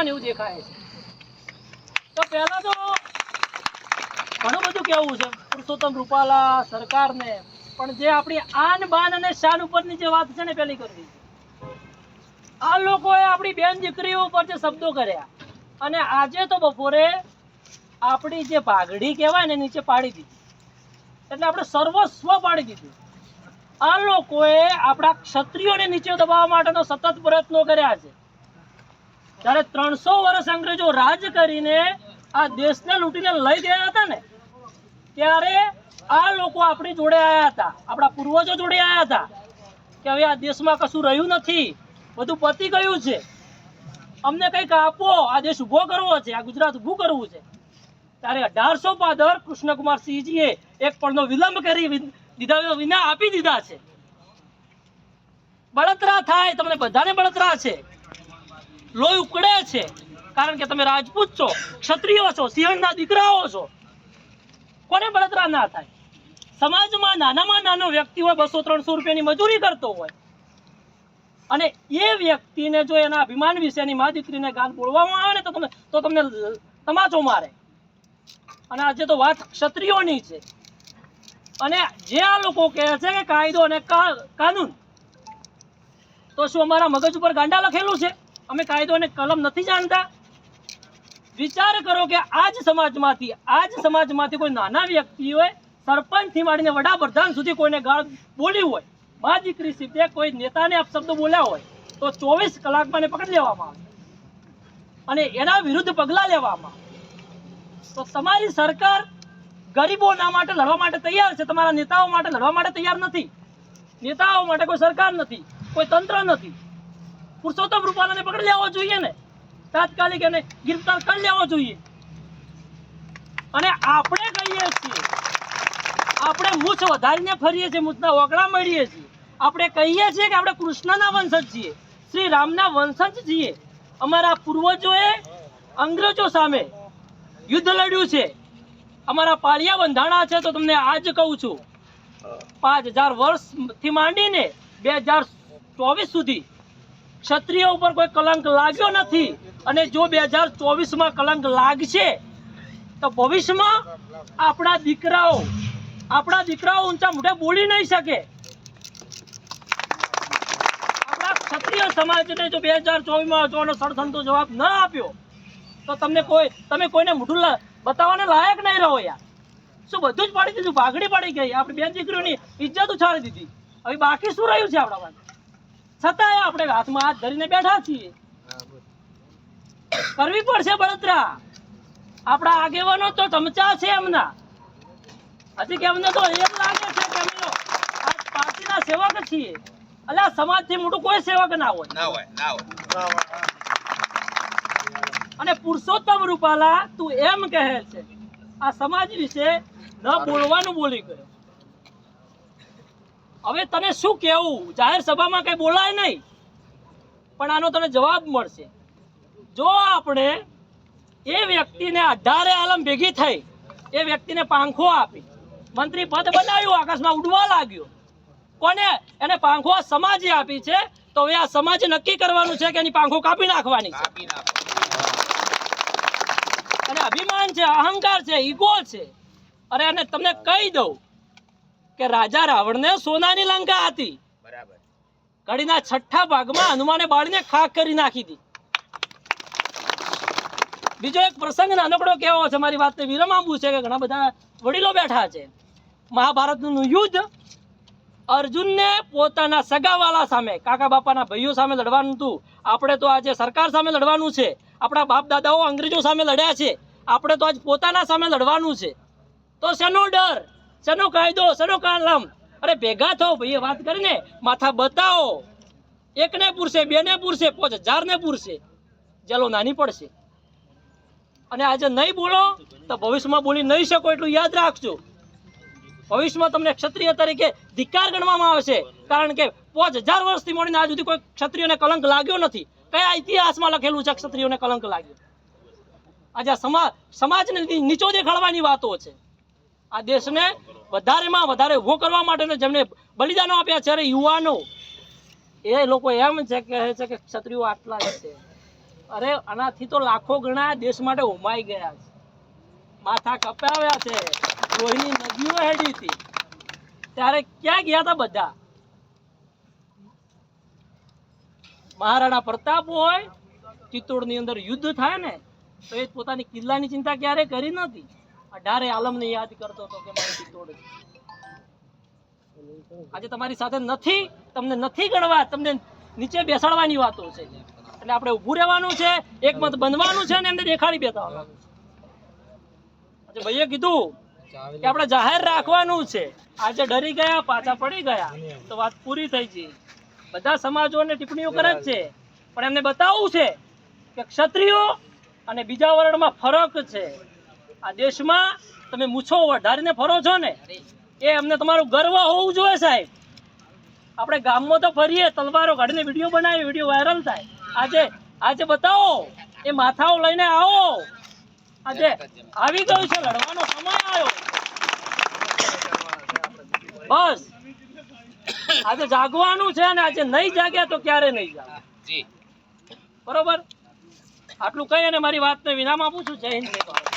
એવું દેખાય છે. તો પહેલા તો ઘણું બધું કેવું છે પુરુષોત્તમ રૂપાલા સરકારને, પણ જે આપણી આન બાન અને શાન ઉપરની જે વાત છે ને પેલી કરવી છે. આ લોકોએ આપણી બેન દીકરીઓ ઉપર જે શબ્દો કર્યા અને આજે તો બપોરે આપણી જે પાઘડી કહેવાય ને નીચે પાડી દીધી, એટલે આપણે સર્વસ્વ પાડી દીધું. આ લોકોએ આપણા ક્ષત્રિયોને નીચે દબાવવા માટેનો સતત પ્રયત્નો કર્યા છે. જ્યારે 300 વર્ષ અંગ્રેજો રાજ કરીને આ દેશને લૂંટીને લઈ ગયા હતા ને, ત્યારે આ લોકો આપણી જોડે આવ્યા હતા, આપણા પૂર્વજો જોડે આવ્યા હતા કે હવે આ દેશમાં કશું રહ્યું નથી, બધું પતી ગયું છે, અમને કંઈક આપો, આ દેશ ઊભો કરવો છે, આ ગુજરાત ઊભું કરવું છે. ત્યારે 1800 પાદર કૃષ્ણકુમારસિંહજીએ એક પળનો વિલંબ કરી દીધા વિના આપી દીધા છે. બળતરા થાય, તમને બધાને બળતરા છે, લોહી ઉકળે છે, કારણ કે તમે રાજપૂત છો, ક્ષત્રિયો છો, સિંહણના દીકરાઓ છો. કોને બળતરા ના થાય? સમાજમાં નાનામાં નાનો વ્યક્તિ હોય, 200-300 રૂપિયાની મજૂરી કરતો હોય, અને એ વ્યક્તિને જો એના અભિમાન વિશેની મા દીકરીને ગાલ બોલવામાં આવે ને તો તમને તમાચો મારે. અને આજે તો વાત ક્ષત્રિયોની છે. અને જે આ લોકો કહે છે કે કાયદો અને કાનૂન, તો શું અમારા મગજ ઉપર ગાંડા લખેલું છે? અમે કાયદો અને કલમ નથી જાણતા? વિચાર કરો કે આજ સમાજમાંથી કોઈ નાના વ્યક્તિઓએ સરપંચથી માંડીને વડાપ્રધાન સુધી કોઈને ગાળ બોલી હોય, મા દીકરી સીધે કોઈ નેતાને અપશબ્દો બોલ્યા હોય, તો 24 કલાકમાં એને પકડી લેવામાં આવે અને એના વિરુદ્ધ પગલાં લેવામાં આવે. તો તમારી સરકાર ગરીબોના માટે લડવા માટે તૈયાર છે, તમારા નેતાઓ માટે લડવા માટે તૈયાર નથી. નેતાઓ માટે કોઈ સરકાર નથી, કોઈ તંત્ર નથી. પુરુષોત્તમ રૂપાલાને પકડી લેવો જોઈએ ને, તાત્કાલિક એને ગિરફ્તાર કરી લેવો જોઈએ. અને આપણે કહીએ છીએ, આપણે મૂછ વધારીને ફરીએ છીએ, મૂછના ઓગળા મળીએ છીએ. આપણે કહીએ છીએ કે આપણે કૃષ્ણના વંશજ છીએ, શ્રી રામના વંશજ છીએ. અમારા પૂર્વજોએ અંગ્રેજો સામે યુદ્ધ લડ્યું છે, અમારા પાળિયા બંધાણા છે. તો તમને આજ કહું છું, 5000 વર્ષથી માંડીને 2024 સુધી ક્ષત્રિય ઉપર કોઈ કલંક લાગ્યો નથી. અને જો 2024માં કલંક લાગશે તો ભવિષ્યમાં આપણા દીકરાઓ ઊંચા મોઢે બોલી નહીં શકે. આપણા ક્ષત્રિય સમાજને જો 2024માં જોનો સળસળતો જવાબ ન આપ્યો તો તમે કોઈને મોઢું બતાવવાને લાયક નહીં રહો યાર. શું બધું જ પાડી દીધું? ભાગડી પડી ગઈ, આપણી બેન દીકરીઓની ઇજ્જત ઉછાળી દીધી. હવે બાકી શું રહ્યું છે આપણા પાસે? છતાંય આપણે હાથમાં હાથ ધરીને બેઠા છીએ. કરવી પડશે બળતરા. આપણા આગેવાનો તો ચમચા છે એમના, હજી કે અમને તો એમ લાગે છે કે અમે આ પાર્ટીના સેવક છીએ. એટલે સમાજથી મોટું કોઈ સેવક ના હોય. અને પુરુષોત્તમ રૂપાલા તું એમ કહે છે આ સમાજ વિશે ન બોલવાનું બોલી ગયો. હવે તને શું કહેવું? જાહેર સભામાં કઈ બોલાય નહીં, પણ આનો તને જવાબ મળશે. જો આપણે એ વ્યક્તિને 18 આલમ ભેગી થઈ એ વ્યક્તિને પાંખો આપી મંત્રી પદ બનાવ્યું, આકાશમાં ઉડવા લાગ્યો. કોને? એને પાંખો આ સમાજે આપી છે. તો હવે આ સમાજે નક્કી કરવાનું છે કે એની પાંખો કાપી નાખવાની છે. અને અભિમાન છે, અહંકાર છે, ઈગો છે. અરે અને તમને કહી દઉં કે રાજા રાવણને સોનાની લંકા હતી, બરાબર, કડીના 6થા ભાગમાં હનુમાને બાળીને ખાક કરી નાખી હતી. બીજો એક પ્રસંગ નાનકડો કેવો છે, મારી વાતને વિરામ આપવું છે કે ઘણા બધા વડીલો બેઠા છે. મહાભારતનું યુદ્ધ, અર્જુનને પોતાના સગાવાલા સામે, કાકા બાપાના ભાઈઓ સામે લડવાનું હતું. આપણે તો આજે સરકાર સામે લડવાનું છે. આપણા બાપ દાદાઓ અંગ્રેજો સામે લડ્યા છે, આપણે તો આજ પોતાના સામે લડવાનું છે. તો શેનો ડર, શેનો કાયદો, શેનો કાલમ? અરે ભેગા થો ભાઈ, વાત કરીને માથા બતાવો. એકને પૂરશે, બેને પૂરશે, 5000ને પૂરશે, જેલો નાની પડશે. અને આજે નહીં બોલો તો ભવિષ્યમાં બોલી નહીં શકો, એટલું યાદ રાખજો. ભવિષ્યમાં તમને ક્ષત્રિય તરીકે ધિક્કાર ગણવામાં આવશે, કારણ કે 5000 વર્ષથી મળીને આજ સુધી કોઈ ક્ષત્રિયોને કલંક લાગ્યો નથી. કયા ઇતિહાસમાં લખેલું છે ક્ષત્રિયોને કલંક લાગ્યો? આજે સમાજને નીચો દેખાડવાની વાતો છે. આ દેશને વધારેમાં વધારે ઉભો કરવા માટે જેમને બલિદાનો આપ્યા છે, અરે યુવાનો, એ લોકો એમ છે કહે છે કે ક્ષત્રિયો આટલા જ છે. અરે આનાથી તો લાખો ગણા દેશ માટે હોમાઈ ગયા છે, માથા કપાવ્યા છે, લોહીની નદીઓ હેડી હતી, ત્યારે ક્યાં ગયા હતા બધા? મહારાણા પ્રતાપ હોય, ચિત્તોડની અંદર યુદ્ધ થાય ને તો એ પોતાની કિલ્લાની ચિંતા ક્યારે કરી નથી, 18 આલમને યાદ કરતો હતો કે મારું ચિત્તોડ છે. આજે તમારી સાથે નથી, તમને નથી ગણવા, તમને નીચે બેસાડવાની વાતો છે. એટલે આપણે ઊભું રહેવાનું છે, એકમત બનવાનું છે ને એમને દેખાડી બેસાડવાનું છે. આજે ભાઈએ કીધું કે આપણે જાહેર રાખવાનું છે, આજે ડરી ગયા, પાછા પડી ગયા તો વાત પૂરી થઈ ગઈ. બધા સમાજોને ટિપ્પણીઓ કરે જ છે, પણ એમને બતાવવું છે કે ક્ષત્રિયો અને બીજા વર્ણમાં ફરક છે. આ દેશમાં તમે મૂછો વધારીને ફરો છો ને, એ અમને તમારું ગર્વ હોવું જોઈએ સાહેબ. આપણે ગામમાં તો ફરીએ, તલવારો કાઢીને વિડીયો બનાવી, વિડીયો વાયરલ થાય. આજે બતાવો, એ માથાઓ લઈને આવો. આજે આવી ગયું છે, લડવાનો સમય આવ્યો. બસ આજે જાગવાનું છે, અને આજે નહીં જાગ્યા તો ક્યારે નહીં જાગે. બરોબર? આટલું કહી અને મારી વાતને વિરામ આપું છું. જય હિન્દ, જય ભારત.